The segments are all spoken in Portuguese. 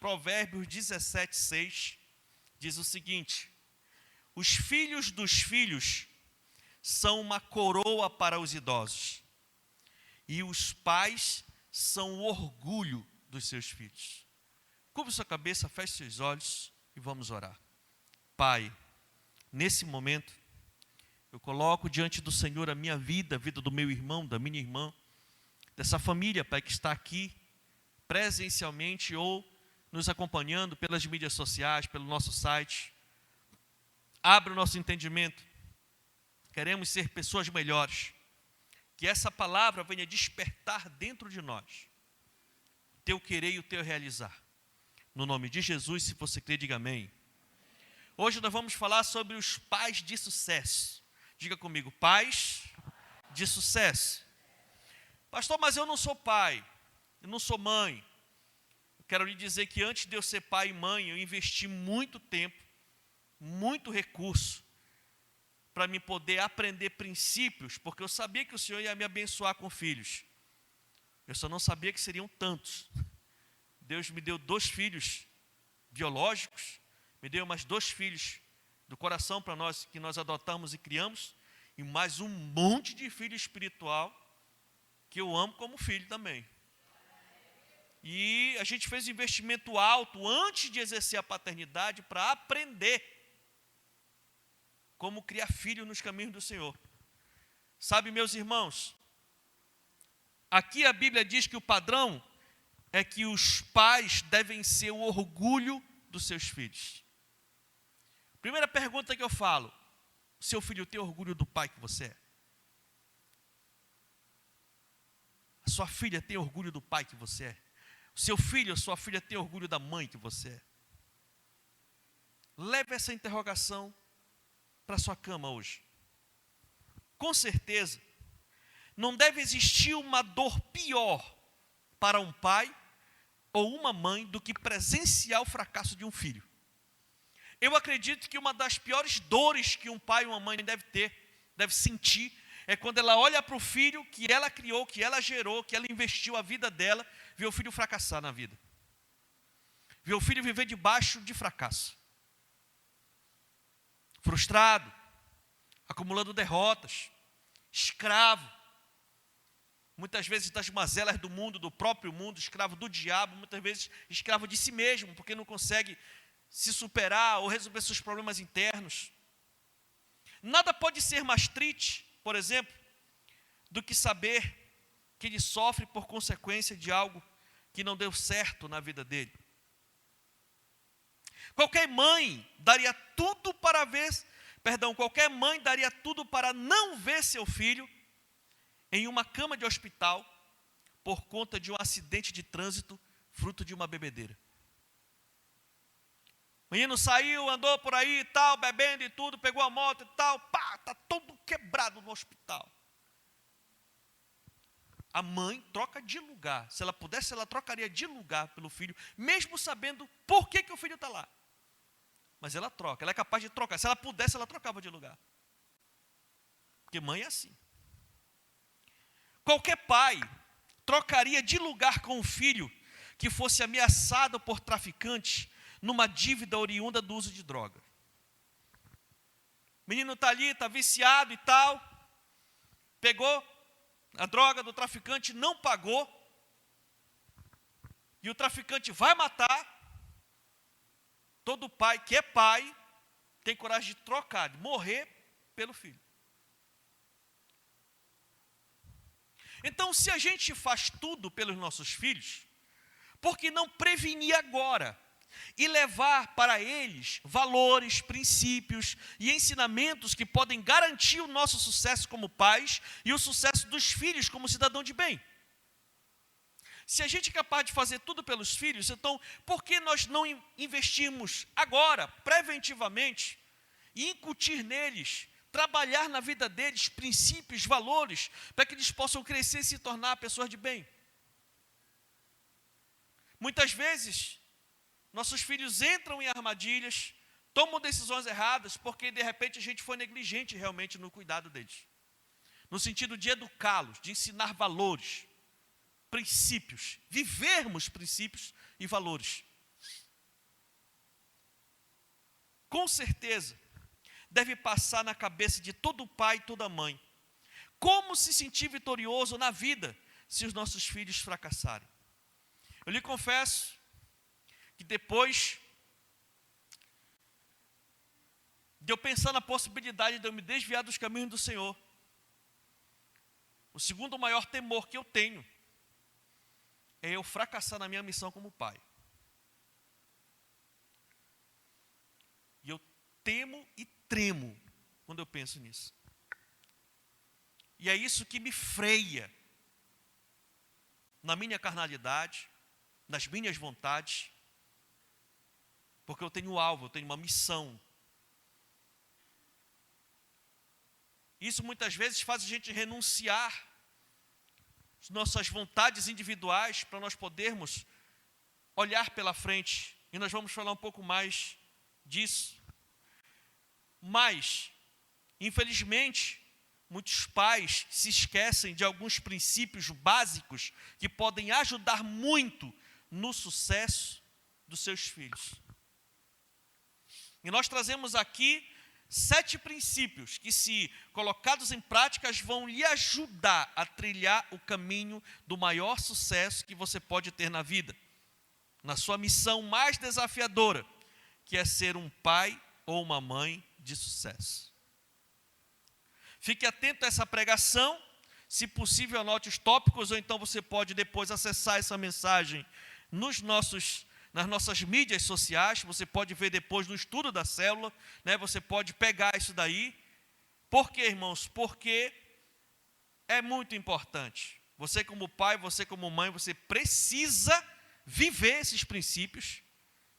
Provérbios 17:6, diz o seguinte: os filhos dos filhos são uma coroa para os idosos, e os pais são o orgulho dos seus filhos. Cubra sua cabeça, feche seus olhos e vamos orar. Pai, nesse momento, eu coloco diante do Senhor a minha vida, a vida do meu irmão, da minha irmã, dessa família, Pai, que está aqui presencialmente ou nos acompanhando pelas mídias sociais, pelo nosso site. Abra o nosso entendimento. Queremos ser pessoas melhores. Que essa palavra venha despertar dentro de nós o teu querer e o teu realizar. No nome de Jesus, se você crê, diga amém. Hoje nós vamos falar sobre os pais de sucesso. Diga comigo, pais de sucesso. Pastor, mas eu não sou pai, eu não sou mãe. Eu quero lhe dizer que antes de eu ser pai e mãe, eu investi muito tempo, muito recurso, para me poder aprender princípios, porque eu sabia que o Senhor ia me abençoar com filhos. Eu só não sabia que seriam tantos. Deus me deu 2 filhos biológicos, me deu mais 2 filhos do coração para nós, que nós adotamos e criamos, e mais um monte de filho espiritual, que eu amo como filho também. E a gente fez investimento alto antes de exercer a paternidade para aprender como criar filho nos caminhos do Senhor. Sabe, meus irmãos, aqui a Bíblia diz que o padrão é que os pais devem ser o orgulho dos seus filhos. Primeira pergunta que eu falo: seu filho tem orgulho do pai que você é? A sua filha tem orgulho do pai que você é? O seu filho, a sua filha tem orgulho da mãe que você é? Leve essa interrogação para a sua cama hoje. Com certeza, não deve existir uma dor pior para um pai ou uma mãe do que presenciar o fracasso de um filho. Eu acredito que uma das piores dores que um pai ou uma mãe deve sentir, é quando ela olha para o filho que ela criou, que ela gerou, que ela investiu a vida dela, ver o filho fracassar na vida. Ver o filho viver debaixo de fracasso. Frustrado, acumulando derrotas, escravo, muitas vezes das mazelas do mundo, do próprio mundo, escravo do diabo, muitas vezes escravo de si mesmo, porque não consegue se superar ou resolver seus problemas internos. Nada pode ser mais triste, por exemplo, do que saber que ele sofre por consequência de algo que não deu certo na vida dele. Qualquer mãe daria tudo para não ver seu filho em uma cama de hospital por conta de um acidente de trânsito, fruto de uma bebedeira. O menino saiu, andou por aí e tal, bebendo e tudo, pegou a moto e tal, pá, está todo quebrado no hospital. A mãe troca de lugar. Se ela pudesse, ela trocaria de lugar pelo filho, mesmo sabendo por que o filho está lá. Mas ela troca, ela é capaz de trocar. Se ela pudesse, ela trocava de lugar. Porque mãe é assim. Qualquer pai trocaria de lugar com o filho que fosse ameaçado por traficantes numa dívida oriunda do uso de droga. O menino está ali, está viciado e tal, pegou a droga do traficante, não pagou, e o traficante vai matar. Todo pai que é pai tem coragem de trocar, de morrer pelo filho. Então, se a gente faz tudo pelos nossos filhos, por que não prevenir agora e levar para eles valores, princípios e ensinamentos que podem garantir o nosso sucesso como pais e o sucesso dos filhos como cidadão de bem? Se a gente é capaz de fazer tudo pelos filhos, então por que nós não investirmos agora, preventivamente, e incutir neles, trabalhar na vida deles princípios, valores, para que eles possam crescer e se tornar pessoas de bem? Muitas vezes, nossos filhos entram em armadilhas, tomam decisões erradas, porque de repente a gente foi negligente realmente no cuidado deles. No sentido de educá-los, de ensinar valores, princípios, vivermos princípios e valores. com certeza, deve passar na cabeça de todo pai e toda mãe. Como se sentir vitorioso na vida se os nossos filhos fracassarem? Eu lhe confesso que depois de eu pensar na possibilidade de eu me desviar dos caminhos do Senhor, o segundo maior temor que eu tenho é eu fracassar na minha missão como pai. E eu temo e tremo quando eu penso nisso. E é isso que me freia na minha carnalidade, nas minhas vontades, porque eu tenho um alvo, eu tenho uma missão. Isso muitas vezes faz a gente renunciar às nossas vontades individuais para nós podermos olhar pela frente. E nós vamos falar um pouco mais disso. Mas, infelizmente, muitos pais se esquecem de alguns princípios básicos que podem ajudar muito no sucesso dos seus filhos. E nós trazemos aqui 7 princípios que, se colocados em práticas, vão lhe ajudar a trilhar o caminho do maior sucesso que você pode ter na vida, na sua missão mais desafiadora, que é ser um pai ou uma mãe de sucesso. Fique atento a essa pregação, se possível anote os tópicos, ou então você pode depois acessar essa mensagem nas nossas mídias sociais, você pode ver depois no estudo da célula, né? Você pode pegar isso daí. Por quê, irmãos? Porque é muito importante. Você como pai, você como mãe, você precisa viver esses princípios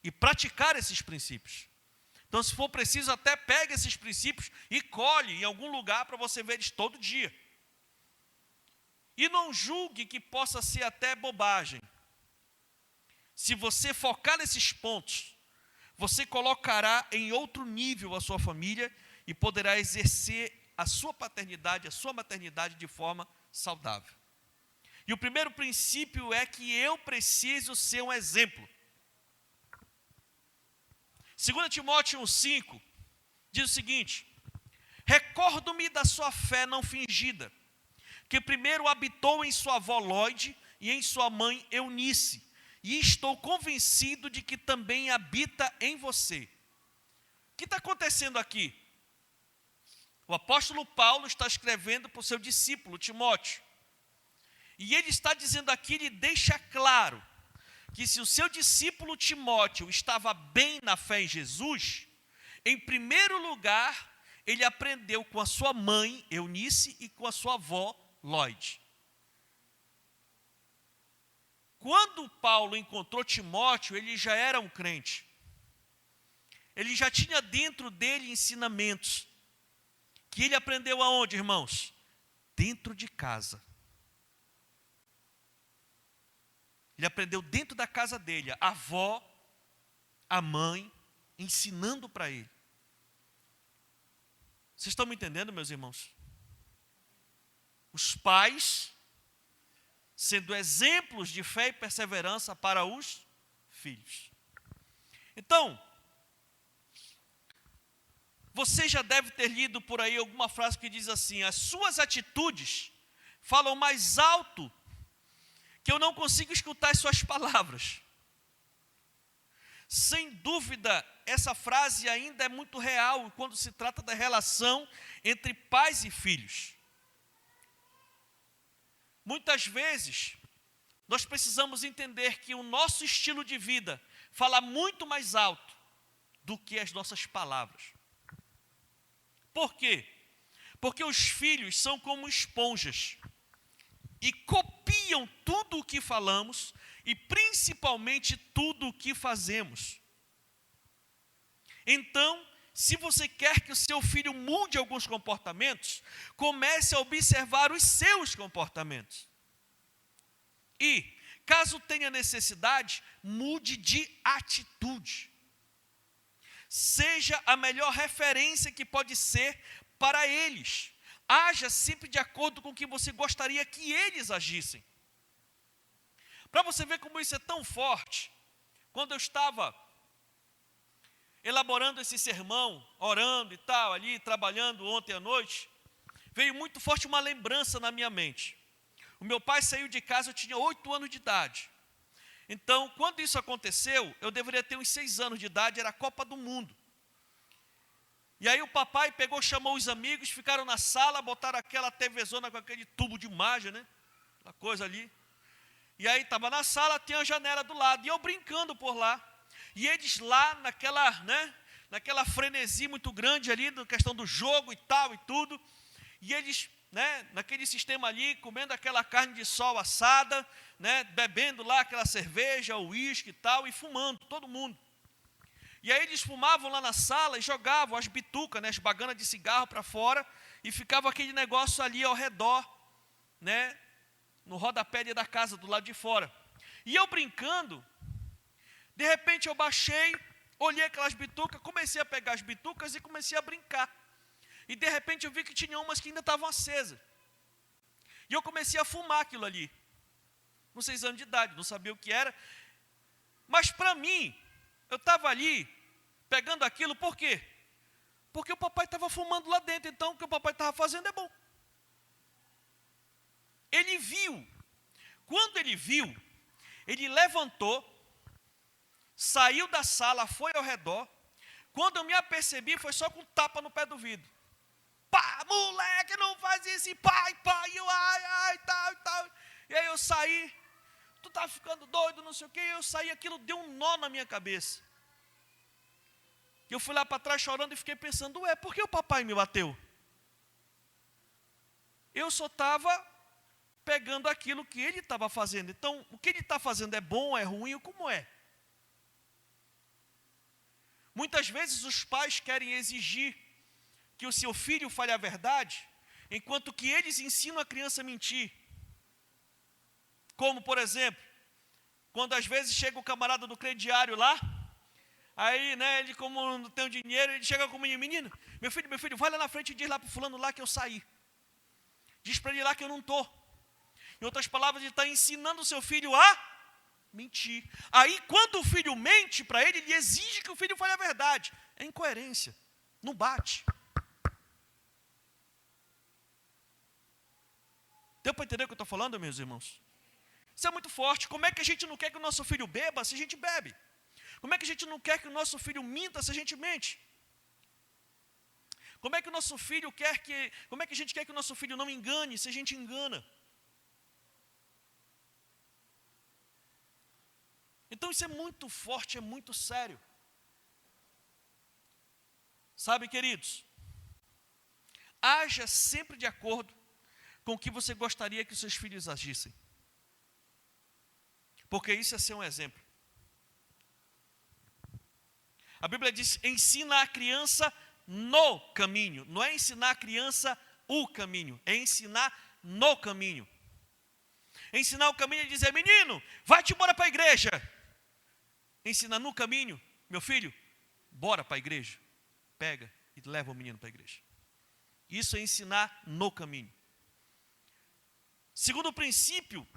e praticar esses princípios. Então, se for preciso, até pega esses princípios e colhe em algum lugar para você ver eles todo dia. E não julgue que possa ser até bobagem. Se você focar nesses pontos, você colocará em outro nível a sua família e poderá exercer a sua paternidade, a sua maternidade de forma saudável. E o primeiro princípio é que eu preciso ser um exemplo. 2 Timóteo 1,5 diz o seguinte: recordo-me da sua fé não fingida, que primeiro habitou em sua avó Lóide e em sua mãe Eunice, e estou convencido de que também habita em você. O que está acontecendo aqui? O apóstolo Paulo está escrevendo para o seu discípulo Timóteo. E ele está dizendo aqui, ele deixa claro, que se o seu discípulo Timóteo estava bem na fé em Jesus, em primeiro lugar, ele aprendeu com a sua mãe Eunice e com a sua avó Lóide. Quando Paulo encontrou Timóteo, ele já era um crente. Ele já tinha dentro dele ensinamentos. Que ele aprendeu aonde, irmãos? Dentro de casa. Ele aprendeu dentro da casa dele. A avó, a mãe, ensinando para ele. Vocês estão me entendendo, meus irmãos? Os pais sendo exemplos de fé e perseverança para os filhos. Então, você já deve ter lido por aí alguma frase que diz assim: as suas atitudes falam mais alto que eu não consigo escutar as suas palavras. Sem dúvida, essa frase ainda é muito real quando se trata da relação entre pais e filhos. Muitas vezes, nós precisamos entender que o nosso estilo de vida fala muito mais alto do que as nossas palavras. Por quê? Porque os filhos são como esponjas e copiam tudo o que falamos e principalmente tudo o que fazemos. Então, se você quer que o seu filho mude alguns comportamentos, comece a observar os seus comportamentos. E, caso tenha necessidade, mude de atitude. Seja a melhor referência que pode ser para eles. Haja sempre de acordo com o que você gostaria que eles agissem. Para você ver como isso é tão forte, quando eu estava elaborando esse sermão, orando e tal, ali, trabalhando ontem à noite, veio muito forte uma lembrança na minha mente. O meu pai saiu de casa, eu tinha 8 anos de idade. Então, quando isso aconteceu, eu deveria ter uns 6 anos de idade, era a Copa do Mundo. E aí o papai pegou, chamou os amigos, ficaram na sala, botaram aquela TVzona com aquele tubo de imagem, né? Aquela coisa ali. E aí estava na sala, tinha a janela do lado, e eu brincando por lá. E eles lá naquela frenesi muito grande ali, na questão do jogo e tal e tudo. E eles, naquele sistema ali, comendo aquela carne de sol assada, bebendo lá aquela cerveja, o uísque e tal, e fumando, todo mundo. E aí eles fumavam lá na sala e jogavam as bitucas, as baganas de cigarro para fora, e ficava aquele negócio ali ao redor, no rodapé da casa, do lado de fora. E eu brincando, de repente eu baixei, olhei aquelas bitucas, comecei a pegar as bitucas e comecei a brincar. E de repente eu vi que tinha umas que ainda estavam acesas. E eu comecei a fumar aquilo ali. Com 6 anos de idade, não sabia o que era. Mas para mim, eu estava ali, pegando aquilo, por quê? Porque o papai estava fumando lá dentro, então o que o papai estava fazendo é bom. Ele viu. Quando ele viu, ele levantou, saiu da sala, foi ao redor. Quando eu me apercebi, foi só com um tapa no pé do vidro. Pá, moleque, não faz isso, e pá, e eu, ai, tal. E aí eu saí, tu tá ficando doido, não sei o quê, eu saí, aquilo deu um nó na minha cabeça. Eu fui lá para trás chorando e fiquei pensando, por que o papai me bateu? Eu só estava pegando aquilo que ele estava fazendo. Então, o que ele está fazendo é bom, é ruim, ou como é? Muitas vezes os pais querem exigir que o seu filho fale a verdade, enquanto que eles ensinam a criança a mentir. Como, por exemplo, quando às vezes chega o camarada do crediário lá, aí, ele como não tem o dinheiro, ele chega com o menino, meu filho, vai lá na frente e diz lá para o fulano lá que eu saí. Diz para ele lá que eu não estou. Em outras palavras, ele está ensinando o seu filho a mentir. Aí, quando o filho mente para ele, ele exige que o filho fale a verdade. É incoerência, não bate. Deu para entender o que eu estou falando, meus irmãos? Isso é muito forte. Como é que a gente não quer que o nosso filho beba se a gente bebe? Como é que a gente não quer que o nosso filho minta se a gente mente? Como é que a gente quer que o nosso filho não engane se a gente engana? Então isso é muito forte, é muito sério. Sabe, queridos, haja sempre de acordo com o que você gostaria que os seus filhos agissem. Porque isso é ser um exemplo. A Bíblia diz, ensina a criança no caminho. Não é ensinar a criança o caminho, é ensinar no caminho. Ensinar o caminho é dizer, menino, vai-te embora para a igreja. Ensinar no caminho, meu filho, bora para a igreja. Pega e leva o menino para a igreja. Isso é ensinar no caminho. Segundo princípio,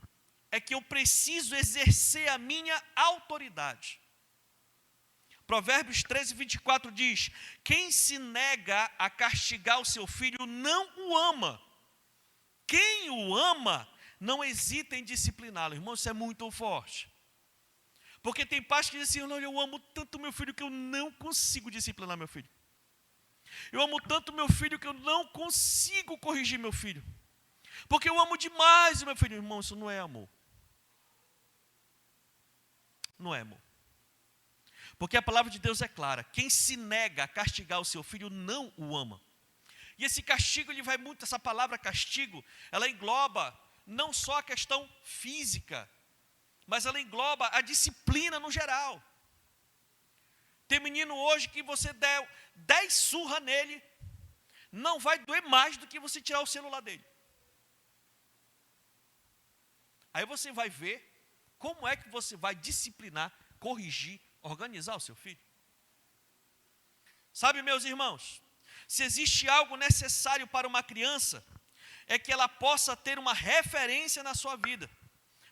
é que eu preciso exercer a minha autoridade. Provérbios 13, 24 diz, quem se nega a castigar o seu filho não o ama. Quem o ama não hesita em discipliná-lo. Irmão, isso é muito forte. Porque tem pais que dizem assim, não, eu amo tanto meu filho que eu não consigo disciplinar meu filho. Eu amo tanto meu filho que eu não consigo corrigir meu filho. Porque eu amo demais o meu filho. Irmão, isso não é amor. Não é amor. Porque a palavra de Deus é clara. Quem se nega a castigar o seu filho não o ama. E esse castigo, ele vai muito, essa palavra castigo, ela engloba não só a questão física, mas ela engloba a disciplina no geral. Tem menino hoje que você der 10 surras nele, não vai doer mais do que você tirar o celular dele. Aí você vai ver como é que você vai disciplinar, corrigir, organizar o seu filho. Sabe, meus irmãos, se existe algo necessário para uma criança, é que ela possa ter uma referência na sua vida,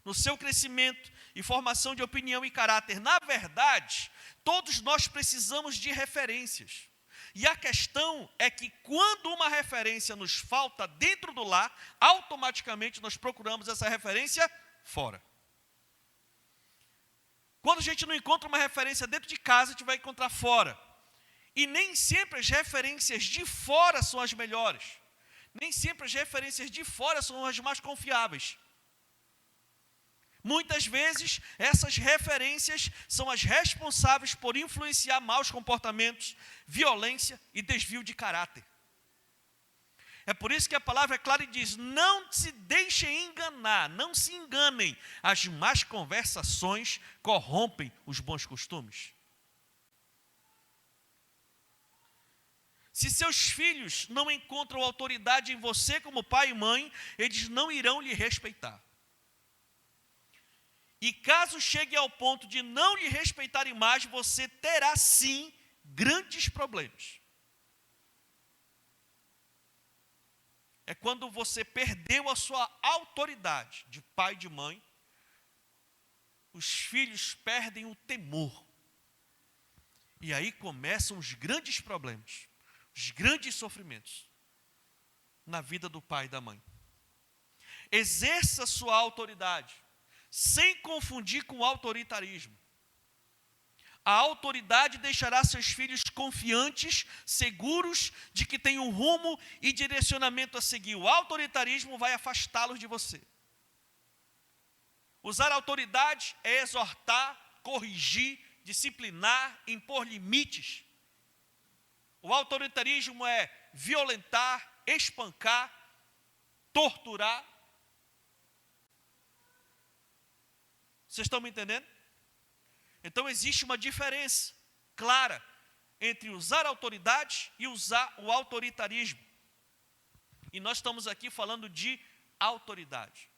no seu crescimento, e formação de opinião e caráter. Na verdade, todos nós precisamos de referências. E a questão é que quando uma referência nos falta dentro do lar, automaticamente nós procuramos essa referência fora. Quando a gente não encontra uma referência dentro de casa, a gente vai encontrar fora. E nem sempre as referências de fora são as melhores. Nem sempre as referências de fora são as mais confiáveis. Muitas vezes, essas referências são as responsáveis por influenciar maus comportamentos, violência e desvio de caráter. É por isso que a palavra é clara e diz: não se deixem enganar, não se enganem. As más conversações corrompem os bons costumes. Se seus filhos não encontram autoridade em você como pai e mãe, eles não irão lhe respeitar. E caso chegue ao ponto de não lhe respeitarem mais, você terá sim grandes problemas. É quando você perdeu a sua autoridade de pai e de mãe, os filhos perdem o temor. E aí começam os grandes problemas, os grandes sofrimentos na vida do pai e da mãe. Exerça sua autoridade, sem confundir com autoritarismo. A autoridade deixará seus filhos confiantes, seguros de que tem um rumo e direcionamento a seguir. O autoritarismo vai afastá-los de você. Usar a autoridade é exortar, corrigir, disciplinar, impor limites. O autoritarismo é violentar, espancar, torturar. Vocês estão me entendendo? Então existe uma diferença clara entre usar a autoridade e usar o autoritarismo. E nós estamos aqui falando de autoridade.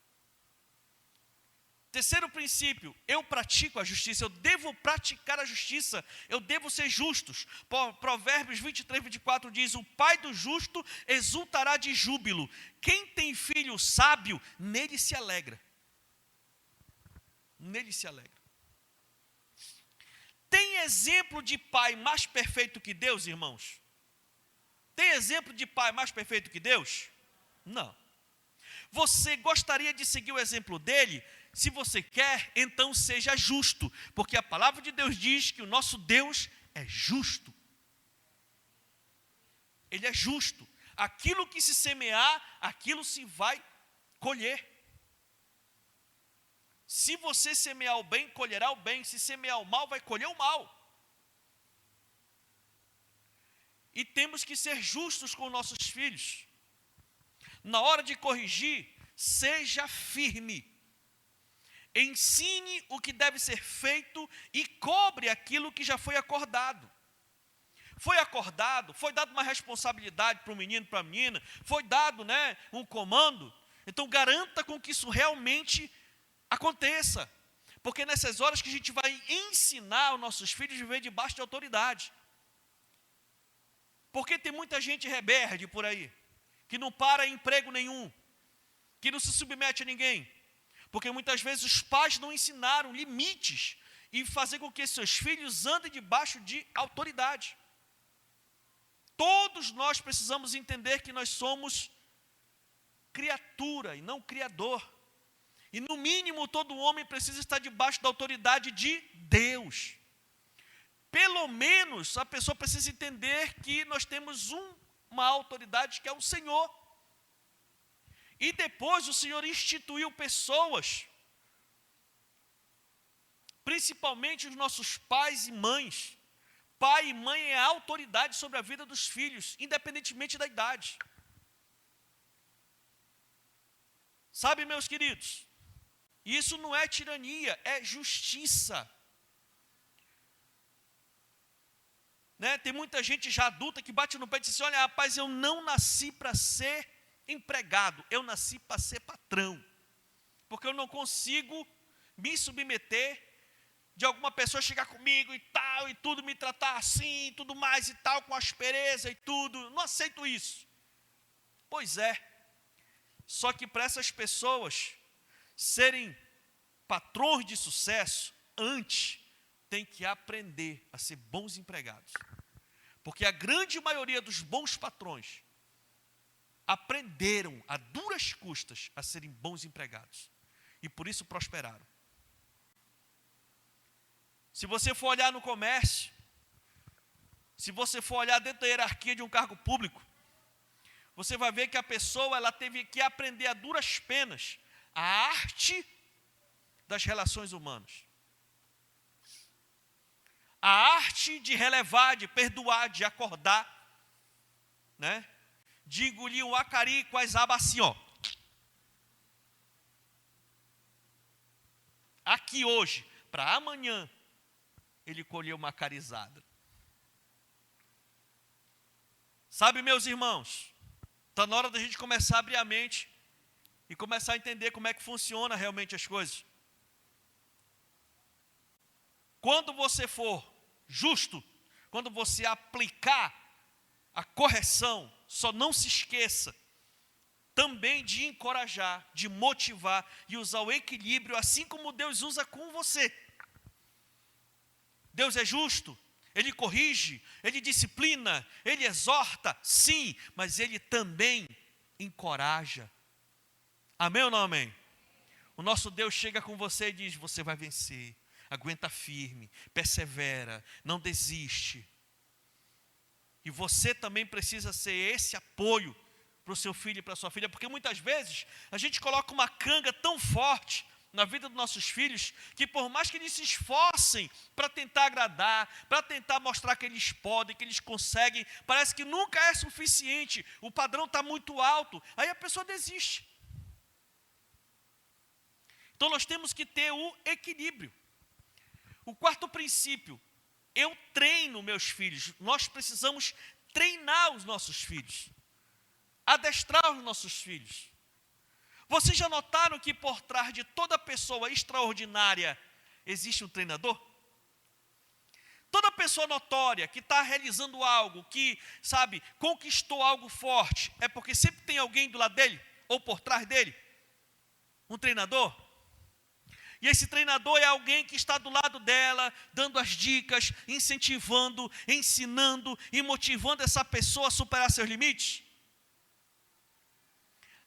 Terceiro princípio, eu pratico a justiça, eu devo praticar a justiça, eu devo ser justos. Provérbios 23, 24 diz: o pai do justo exultará de júbilo, quem tem filho sábio, nele se alegra. Nele se alegra. Tem exemplo de pai mais perfeito que Deus, irmãos? Tem exemplo de pai mais perfeito que Deus? Não. Você gostaria de seguir o exemplo dele? Se você quer, então seja justo, porque a palavra de Deus diz que o nosso Deus é justo. Ele é justo. Aquilo que se semear, aquilo se vai colher. Se você semear o bem, colherá o bem. Se semear o mal, vai colher o mal. E temos que ser justos com nossos filhos. Na hora de corrigir, seja firme. Ensine o que deve ser feito e cobre aquilo que já foi acordado. Foi acordado, foi dado uma responsabilidade para o menino, para a menina, foi dado, um comando. Então garanta com que isso realmente aconteça, porque nessas horas que a gente vai ensinar os nossos filhos a viver debaixo de autoridade. Porque tem muita gente rebelde por aí, que não para em emprego nenhum, que não se submete a ninguém, porque muitas vezes os pais não ensinaram limites e fazer com que seus filhos andem debaixo de autoridade. Todos nós precisamos entender que nós somos criatura e não criador. E no mínimo todo homem precisa estar debaixo da autoridade de Deus. Pelo menos a pessoa precisa entender que nós temos uma autoridade que é o Senhor. E depois o Senhor instituiu pessoas, principalmente os nossos pais e mães. Pai e mãe é a autoridade sobre a vida dos filhos, independentemente da idade. Sabe, meus queridos, isso não é tirania, é justiça. Tem muita gente já adulta que bate no pé e diz assim: olha, rapaz, eu não nasci para ser empregado, eu nasci para ser patrão, porque eu não consigo me submeter de alguma pessoa chegar comigo e tal, e tudo me tratar assim, tudo mais e tal, com aspereza e tudo, não aceito isso. Pois é, só que para essas pessoas serem patrões de sucesso, antes, têm que aprender a ser bons empregados. Porque a grande maioria dos bons patrões aprenderam a duras custas a serem bons empregados. E por isso prosperaram. Se você for olhar no comércio, se você for olhar dentro da hierarquia de um cargo público, você vai ver que a pessoa ela teve que aprender a duras penas a arte das relações humanas. A arte de relevar, de perdoar, de acordar, né? De engolir um acari com as abas assim, ó. Aqui hoje, para amanhã, ele colheu uma acarizada. Sabe, meus irmãos, está na hora da gente começar a abrir a mente e começar a entender como é que funciona realmente as coisas. Quando você for justo, quando você aplicar a correção, só não se esqueça também de encorajar, de motivar e usar o equilíbrio, assim como Deus usa com você. Deus é justo, Ele corrige, Ele disciplina, Ele exorta, sim, mas Ele também encoraja. Amém ou não amém? O nosso Deus chega com você e diz, você vai vencer, aguenta firme, persevera, não desiste. E você também precisa ser esse apoio para o seu filho e para a sua filha, porque muitas vezes a gente coloca uma canga tão forte na vida dos nossos filhos, que por mais que eles se esforcem para tentar agradar, para tentar mostrar que eles podem, que eles conseguem, parece que nunca é suficiente, o padrão está muito alto, aí a pessoa desiste. Então nós temos que ter o equilíbrio. O quarto princípio, eu treino meus filhos, nós precisamos treinar os nossos filhos, adestrar os nossos filhos. Vocês já notaram que por trás de toda pessoa extraordinária existe um treinador? Toda pessoa notória que está realizando algo, que, sabe, conquistou algo forte, é porque sempre tem alguém do lado dele, ou por trás dele, um treinador. E esse treinador é alguém que está do lado dela, dando as dicas, incentivando, ensinando e motivando essa pessoa a superar seus limites.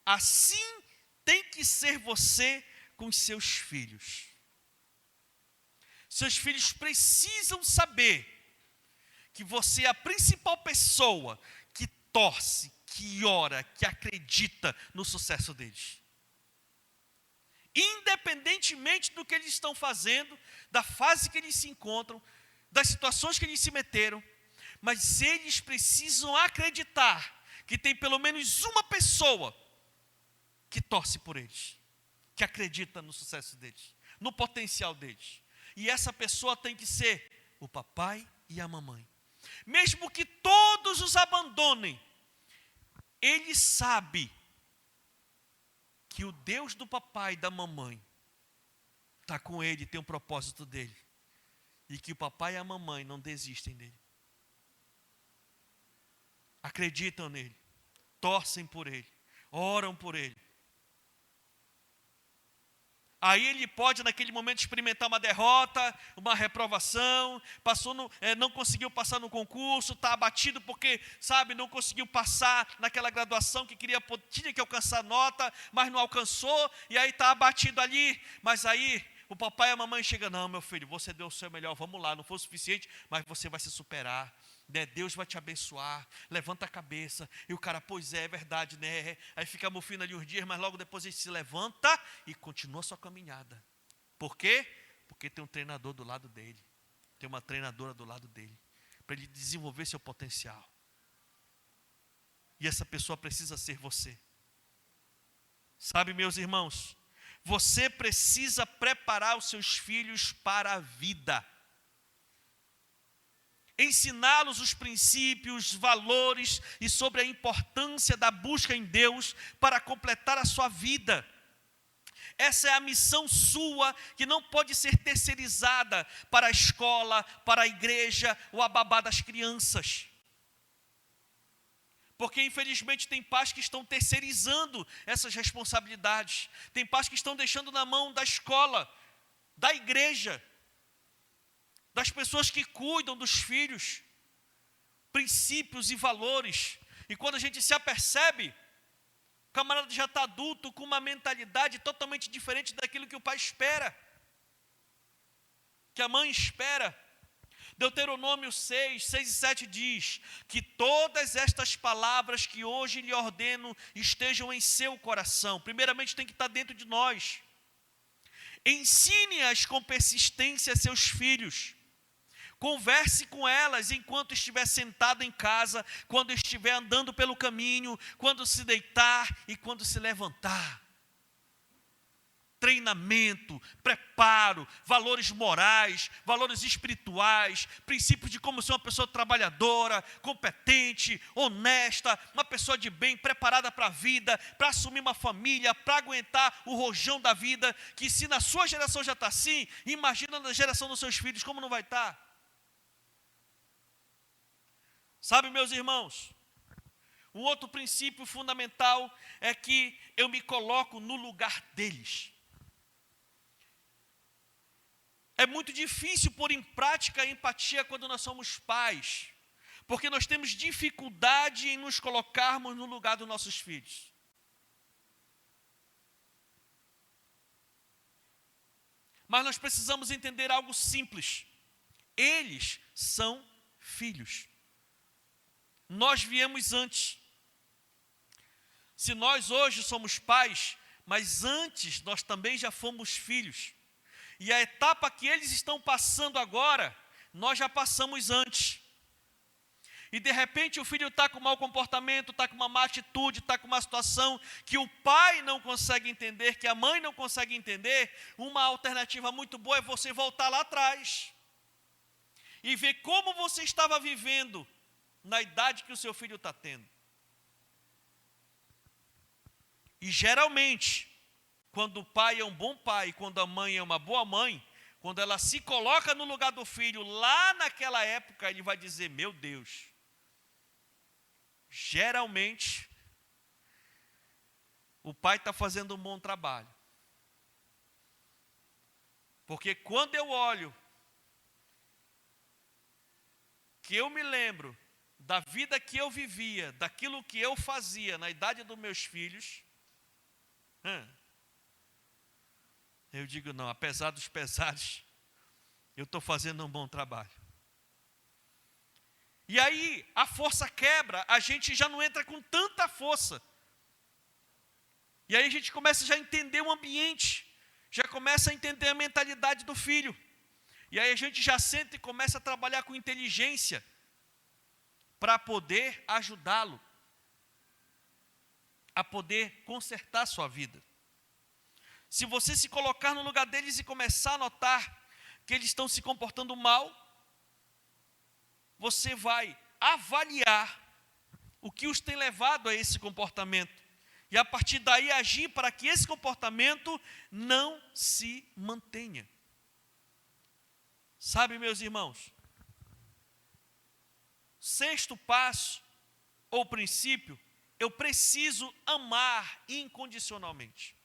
Assim tem que ser você com os seus filhos. Seus filhos precisam saber que você é a principal pessoa que torce, que ora, que acredita no sucesso deles. Independentemente do que eles estão fazendo, da fase que eles se encontram, das situações que eles se meteram, mas eles precisam acreditar que tem pelo menos uma pessoa que torce por eles, que acredita no sucesso deles, no potencial deles. E essa pessoa tem que ser o papai e a mamãe. Mesmo que todos os abandonem, ele sabe que o Deus do papai e da mamãe está com ele, tem um propósito dele. E que o papai e a mamãe não desistem dele. Acreditam nele, torcem por ele, oram por ele. Aí ele pode naquele momento experimentar uma derrota, uma reprovação, não conseguiu passar no concurso, está abatido porque, sabe, não conseguiu passar naquela graduação que tinha que alcançar nota, mas não alcançou, e aí está abatido ali, mas aí o papai e a mamãe chegam, não, meu filho, você deu o seu melhor, vamos lá, não foi o suficiente, mas você vai se superar. Né? Deus vai te abençoar, levanta a cabeça, e o cara, pois é verdade, né? Aí fica mofino ali uns dias, mas logo depois ele se levanta e continua a sua caminhada. Por quê? Porque tem um treinador do lado dele, tem uma treinadora do lado dele, para ele desenvolver seu potencial. E essa pessoa precisa ser você. Sabe, meus irmãos, você precisa preparar os seus filhos para a vida. Ensiná-los os princípios, valores e sobre a importância da busca em Deus para completar a sua vida. Essa é a missão sua, que não pode ser terceirizada para a escola, para a igreja ou a babá das crianças. Porque infelizmente tem pais que estão terceirizando essas responsabilidades. Tem pais que estão deixando na mão da escola, da igreja, das pessoas que cuidam dos filhos, princípios e valores. E quando a gente se apercebe, o camarada já está adulto com uma mentalidade totalmente diferente daquilo que o pai espera, que a mãe espera. Deuteronômio 6 e 7 diz que todas estas palavras que hoje lhe ordeno estejam em seu coração. Primeiramente tem que estar dentro de nós. Ensine-as com persistência a seus filhos. Converse com elas enquanto estiver sentado em casa, quando estiver andando pelo caminho, quando se deitar e quando se levantar. Treinamento, preparo, valores morais, valores espirituais, princípios de como ser uma pessoa trabalhadora, competente, honesta, uma pessoa de bem, preparada para a vida, para assumir uma família, para aguentar o rojão da vida, que se na sua geração já está assim, imagina na geração dos seus filhos, como não vai estar? Sabe, meus irmãos, um outro princípio fundamental é que eu me coloco no lugar deles. É muito difícil pôr em prática a empatia quando nós somos pais, porque nós temos dificuldade em nos colocarmos no lugar dos nossos filhos. Mas nós precisamos entender algo simples. Eles são filhos. Nós viemos antes. Se nós hoje somos pais, mas antes nós também já fomos filhos. E a etapa que eles estão passando agora, nós já passamos antes. E de repente o filho está com mau comportamento, está com uma má atitude, está com uma situação que o pai não consegue entender, que a mãe não consegue entender. Uma alternativa muito boa é você voltar lá atrás e ver como você estava vivendo na idade que o seu filho está tendo. E geralmente, quando o pai é um bom pai, quando a mãe é uma boa mãe, quando ela se coloca no lugar do filho, lá naquela época, ele vai dizer, meu Deus, geralmente, o pai está fazendo um bom trabalho. Porque quando eu olho, que eu me lembro da vida que eu vivia, daquilo que eu fazia na idade dos meus filhos, eu digo, não, apesar dos pesares, eu estou fazendo um bom trabalho. E aí, a força quebra, a gente já não entra com tanta força. E aí a gente começa já a entender o ambiente, já começa a entender a mentalidade do filho. E aí a gente já senta e começa a trabalhar com inteligência, para poder ajudá-lo a poder consertar a sua vida. Se você se colocar no lugar deles e começar a notar que eles estão se comportando mal, você vai avaliar o que os tem levado a esse comportamento. E a partir daí agir para que esse comportamento não se mantenha. Sabe, meus irmãos, sexto passo ou princípio, eu preciso amar incondicionalmente.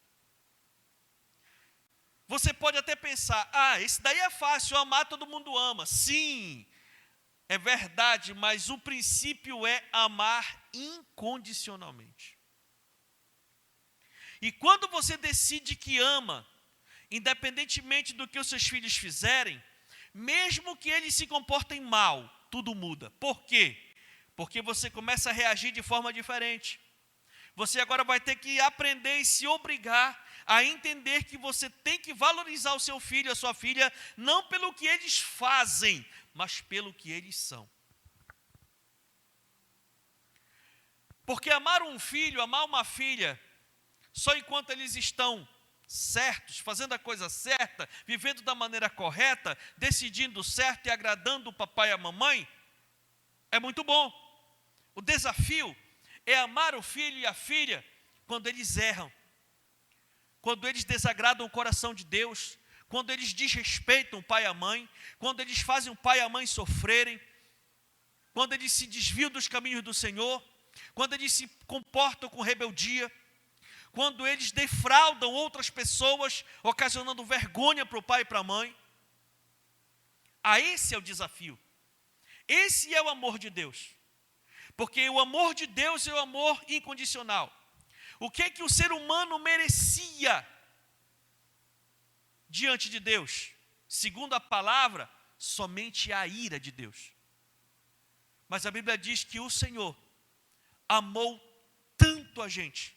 Você pode até pensar, esse daí é fácil, amar todo mundo ama. Sim, é verdade, mas o princípio é amar incondicionalmente. E quando você decide que ama, independentemente do que os seus filhos fizerem, mesmo que eles se comportem mal, tudo muda. Por quê? Porque você começa a reagir de forma diferente. Você agora vai ter que aprender e se obrigar a entender que você tem que valorizar o seu filho, a sua filha, não pelo que eles fazem, mas pelo que eles são. Porque amar um filho, amar uma filha, só enquanto eles estão certos, fazendo a coisa certa, vivendo da maneira correta, decidindo certo e agradando o papai e a mamãe, é muito bom. O desafio é amar o filho e a filha quando eles erram, quando eles desagradam o coração de Deus, quando eles desrespeitam o pai e a mãe, quando eles fazem o pai e a mãe sofrerem, quando eles se desviam dos caminhos do Senhor, quando eles se comportam com rebeldia, quando eles defraudam outras pessoas, ocasionando vergonha para o pai e para a mãe. Esse é o desafio. Esse é o amor de Deus. Porque o amor de Deus é o amor incondicional. O que o ser humano merecia diante de Deus? Segundo a palavra, somente a ira de Deus. Mas a Bíblia diz que o Senhor amou tanto a gente,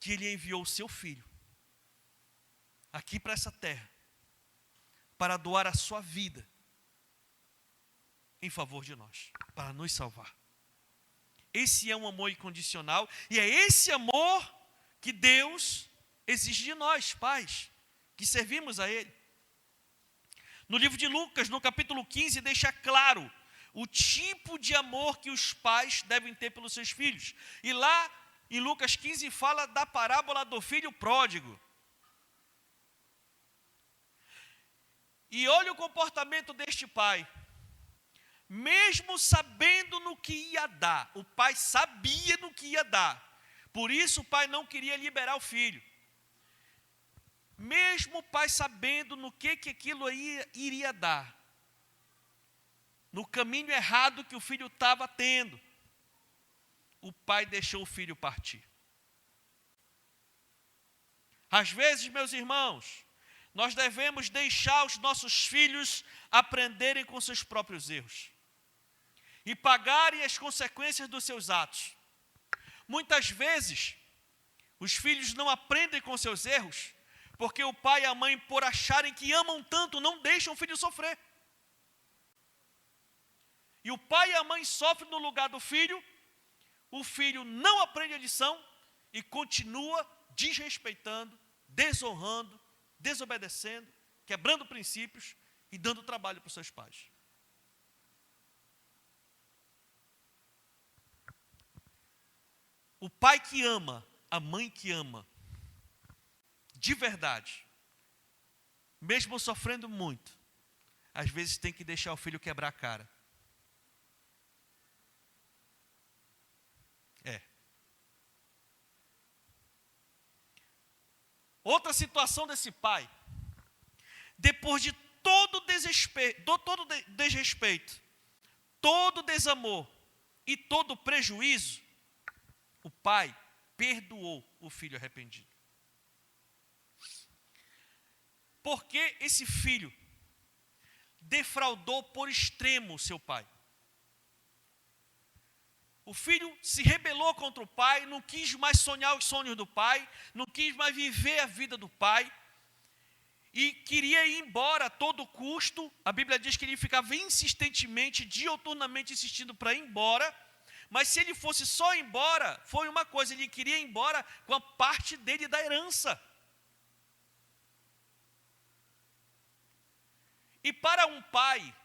que Ele enviou o seu Filho aqui para essa terra, para doar a sua vida em favor de nós, para nos salvar. Esse é um amor incondicional, e é esse amor que Deus exige de nós, pais, que servimos a Ele. No livro de Lucas, no capítulo 15, deixa claro o tipo de amor que os pais devem ter pelos seus filhos. E lá em Lucas 15 fala da parábola do filho pródigo. E olha o comportamento deste pai. Mesmo sabendo no que ia dar, o pai sabia no que ia dar. Por isso o pai não queria liberar o filho. Mesmo o pai sabendo no que aquilo iria dar, no caminho errado que o filho estava tendo, o pai deixou o filho partir. Às vezes, meus irmãos, nós devemos deixar os nossos filhos aprenderem com seus próprios erros e pagarem as consequências dos seus atos. Muitas vezes, os filhos não aprendem com seus erros, porque o pai e a mãe, por acharem que amam tanto, não deixam o filho sofrer. E o pai e a mãe sofrem no lugar do filho, o filho não aprende a lição e continua desrespeitando, desonrando, desobedecendo, quebrando princípios e dando trabalho para os seus pais. O pai que ama, a mãe que ama, de verdade, mesmo sofrendo muito, às vezes tem que deixar o filho quebrar a cara. Outra situação desse pai, depois de todo desrespeito, todo desamor e todo prejuízo, o pai perdoou o filho arrependido. Porque esse filho defraudou por extremo o seu pai. O filho se rebelou contra o pai, não quis mais sonhar os sonhos do pai, não quis mais viver a vida do pai, e queria ir embora a todo custo. A Bíblia diz que ele ficava insistentemente, diuturnamente insistindo para ir embora, mas se ele fosse só embora, foi uma coisa, ele queria ir embora com a parte dele da herança. E para um pai,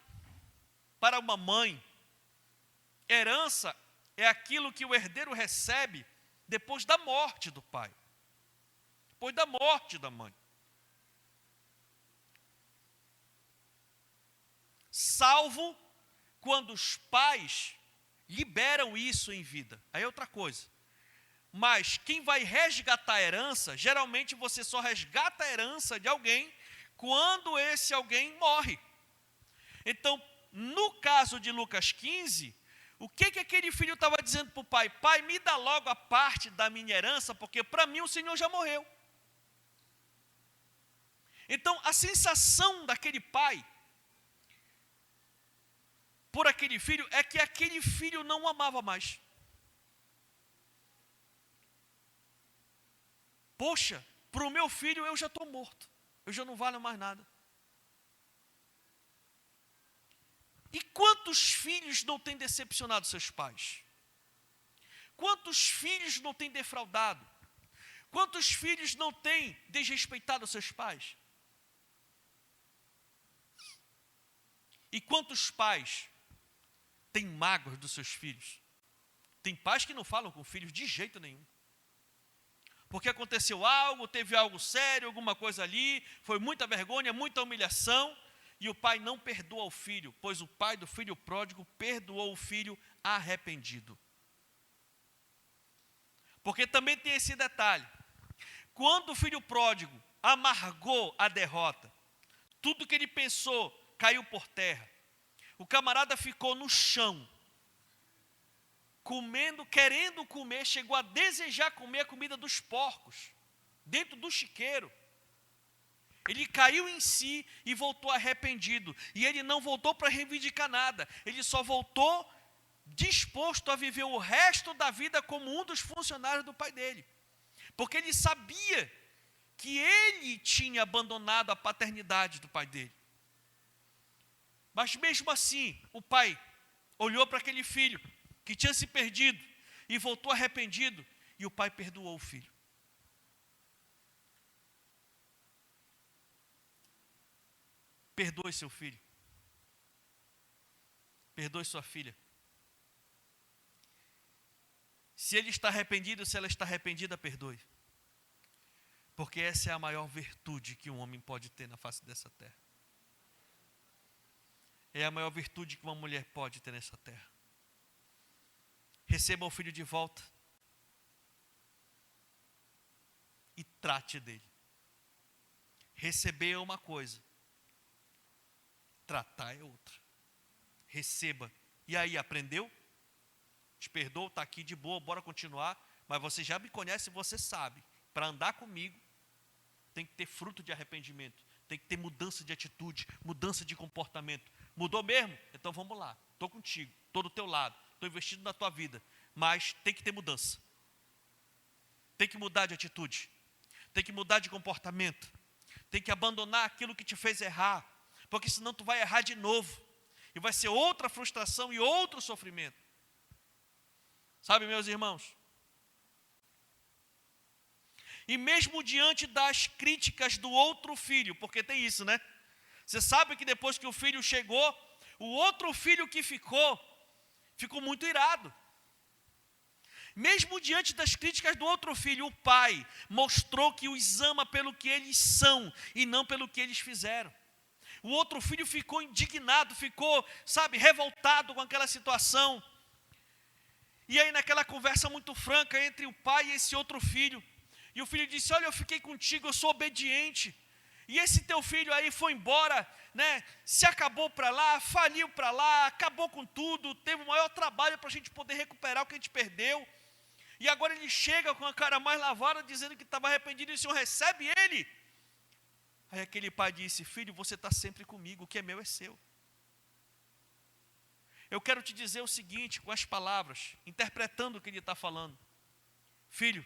para uma mãe, herança é aquilo que o herdeiro recebe depois da morte do pai, depois da morte da mãe. Salvo quando os pais liberam isso em vida, aí é outra coisa. Mas quem vai resgatar a herança, geralmente você só resgata a herança de alguém quando esse alguém morre. Então, no caso de Lucas 15, o que aquele filho estava dizendo para o pai? Pai, me dá logo a parte da minha herança, porque para mim o Senhor já morreu. Então, a sensação daquele pai por aquele filho é que aquele filho não o amava mais. Poxa, para o meu filho eu já estou morto, eu já não valho mais nada. E quantos filhos não têm decepcionado seus pais? Quantos filhos não têm defraudado? Quantos filhos não têm desrespeitado seus pais? E quantos pais têm mágoas dos seus filhos? Tem pais que não falam com filhos de jeito nenhum. Porque aconteceu algo, teve algo sério, alguma coisa ali, foi muita vergonha, muita humilhação, e o pai não perdoa o filho, pois o pai do filho pródigo perdoou o filho arrependido. Porque também tem esse detalhe. Quando o filho pródigo amargou a derrota, tudo que ele pensou caiu por terra. O camarada ficou no chão, comendo, querendo comer, chegou a desejar comer a comida dos porcos, dentro do chiqueiro. Ele caiu em si e voltou arrependido. E ele não voltou para reivindicar nada. Ele só voltou disposto a viver o resto da vida como um dos funcionários do pai dele. Porque ele sabia que ele tinha abandonado a paternidade do pai dele. Mas mesmo assim, o pai olhou para aquele filho que tinha se perdido e voltou arrependido. E o pai perdoou o filho. Perdoe seu filho. Perdoe sua filha. Se ele está arrependido, se ela está arrependida, perdoe. Porque essa é a maior virtude que um homem pode ter na face dessa terra. É a maior virtude que uma mulher pode ter nessa terra. Receba o filho de volta e trate dele. Receber é uma coisa, tratar é outra. Receba. E aí, aprendeu? Te perdoou, está aqui de boa, bora continuar. Mas você já me conhece, você sabe. Para andar comigo, tem que ter fruto de arrependimento. Tem que ter mudança de atitude, mudança de comportamento. Mudou mesmo? Então vamos lá. Estou contigo, estou do teu lado, estou investindo na tua vida. Mas tem que ter mudança. Tem que mudar de atitude. Tem que mudar de comportamento. Tem que abandonar aquilo que te fez errar. Porque senão tu vai errar de novo. E vai ser outra frustração e outro sofrimento. Sabe, meus irmãos? E mesmo diante das críticas do outro filho, porque tem isso, né? Você sabe que depois que o filho chegou, o outro filho que ficou muito irado. Mesmo diante das críticas do outro filho, o pai mostrou que os ama pelo que eles são e não pelo que eles fizeram. O outro filho ficou indignado, ficou, revoltado com aquela situação. E aí naquela conversa muito franca entre o pai e esse outro filho, e o filho disse, olha, eu fiquei contigo, eu sou obediente. E esse teu filho aí foi embora, né? Se acabou para lá, faliu para lá, acabou com tudo, teve o maior trabalho para a gente poder recuperar o que a gente perdeu. E agora ele chega com a cara mais lavada, dizendo que estava arrependido, e o Senhor recebe ele. Aí aquele pai disse, filho, você está sempre comigo, o que é meu é seu. Eu quero te dizer o seguinte, com as palavras, interpretando o que ele está falando. Filho,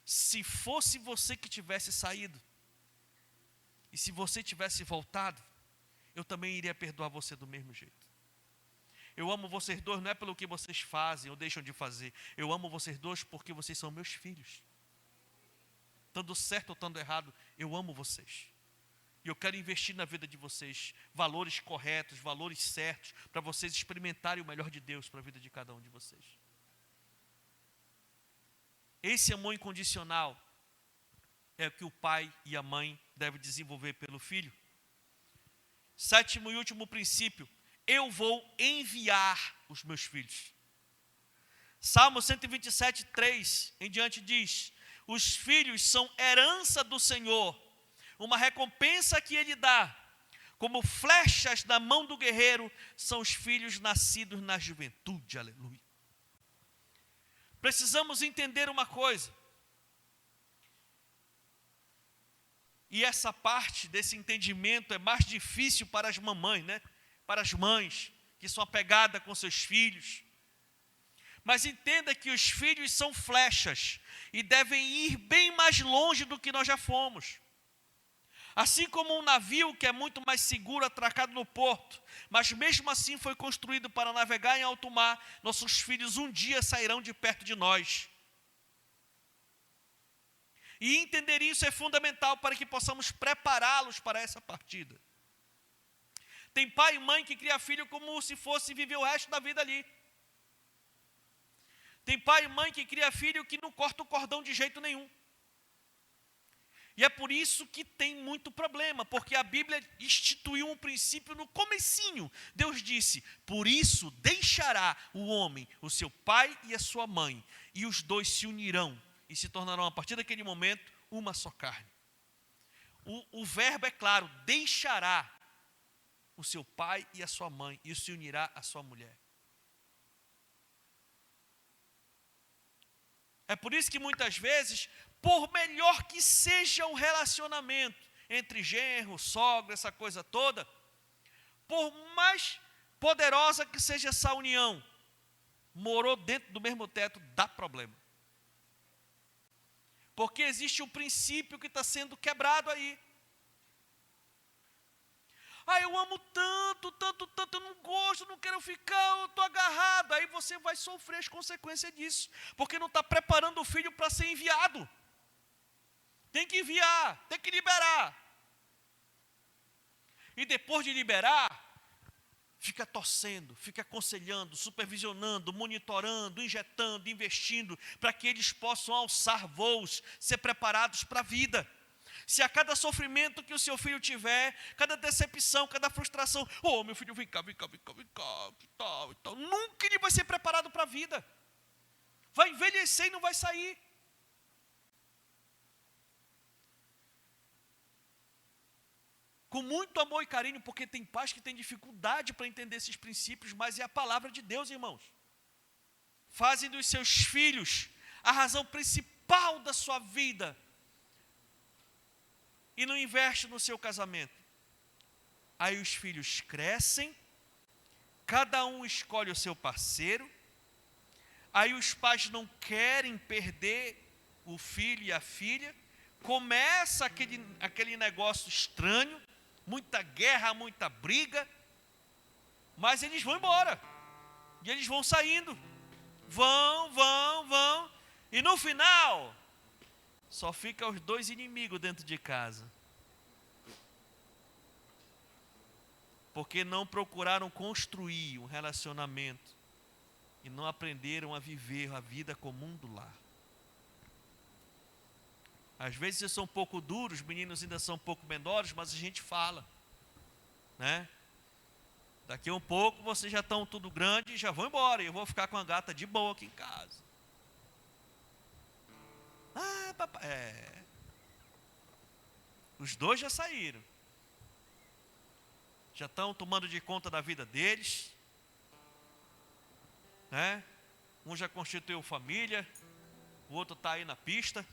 se fosse você que tivesse saído, e se você tivesse voltado, eu também iria perdoar você do mesmo jeito. Eu amo vocês dois, não é pelo que vocês fazem ou deixam de fazer. Eu amo vocês dois porque vocês são meus filhos. Estando certo ou estando errado, eu amo vocês. E eu quero investir na vida de vocês valores corretos, valores certos, para vocês experimentarem o melhor de Deus para a vida de cada um de vocês. Esse amor incondicional é o que o pai e a mãe devem desenvolver pelo filho. Sétimo e último princípio, eu vou enviar os meus filhos. Salmo 127, 3 em diante diz, os filhos são herança do Senhor, uma recompensa que Ele dá, como flechas na mão do guerreiro, são os filhos nascidos na juventude, aleluia. Precisamos entender uma coisa, e essa parte desse entendimento é mais difícil para as mamães, né? Para as mães que são apegadas com seus filhos. Mas entenda que os filhos são flechas e devem ir bem mais longe do que nós já fomos. Assim como um navio que é muito mais seguro atracado no porto, mas mesmo assim foi construído para navegar em alto mar, nossos filhos um dia sairão de perto de nós. E entender isso é fundamental para que possamos prepará-los para essa partida. Tem pai e mãe que cria filho como se fosse viver o resto da vida ali. Tem pai e mãe que cria filho que não corta o cordão de jeito nenhum. E é por isso que tem muito problema, porque a Bíblia instituiu um princípio no comecinho. Deus disse, por isso deixará o homem, o seu pai e a sua mãe, e os dois se unirão e se tornarão, a partir daquele momento, uma só carne. O verbo é claro, deixará o seu pai e a sua mãe e se unirá à sua mulher. É por isso que muitas vezes, por melhor que seja o relacionamento entre genro, sogra, essa coisa toda, por mais poderosa que seja essa união, morou dentro do mesmo teto, dá problema. Porque existe um princípio que está sendo quebrado aí. Eu amo tanto, tanto, tanto, eu não gosto, não quero ficar, eu estou agarrado. Aí você vai sofrer as consequências disso, porque não está preparando o filho para ser enviado. Tem que enviar, tem que liberar. E depois de liberar, fica torcendo, fica aconselhando, supervisionando, monitorando, injetando, investindo, para que eles possam alçar voos, ser preparados para a vida. Se a cada sofrimento que o seu filho tiver, cada decepção, cada frustração, meu filho, vem cá, que tal, nunca ele vai ser preparado para a vida. Vai envelhecer e não vai sair. Com muito amor e carinho, porque tem pais que têm dificuldade para entender esses princípios, mas é a palavra de Deus, irmãos. Fazem dos seus filhos a razão principal da sua vida e não investe no seu casamento. Aí os filhos crescem, cada um escolhe o seu parceiro, aí os pais não querem perder o filho e a filha, começa aquele negócio estranho, muita guerra, muita briga, mas eles vão embora, e eles vão saindo, vão, e no final, só fica os dois inimigos dentro de casa, porque não procuraram construir um relacionamento, e não aprenderam a viver a vida comum do lar. Às vezes eu sou um pouco duro, os meninos ainda são um pouco menores, mas a gente fala, né? Daqui a um pouco vocês já estão tudo grande e já vão embora, e eu vou ficar com a gata de boa aqui em casa. Papai, Os dois já saíram. Já estão tomando de conta da vida deles, né? Um já constituiu família, o outro está aí na pista.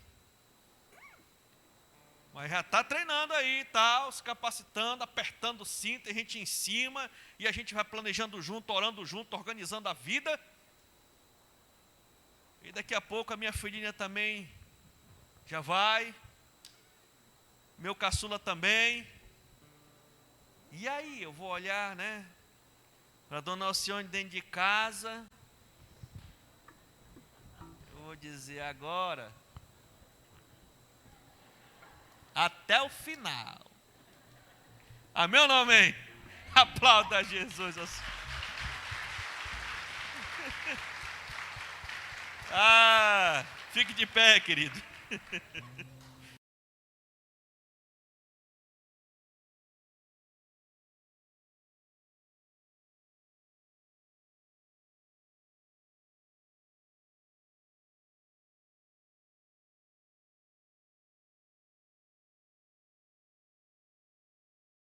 Mas já está treinando aí, tal, se capacitando, apertando o cinto, a gente em cima, e a gente vai planejando junto, orando junto, organizando a vida. E daqui a pouco a minha filhinha também já vai, meu caçula também. E aí, eu vou olhar, né, para Dona Alcione dentro de casa, eu vou dizer agora, até o final. Amém ou não amém? Aplauda Jesus. Fique de pé, querido.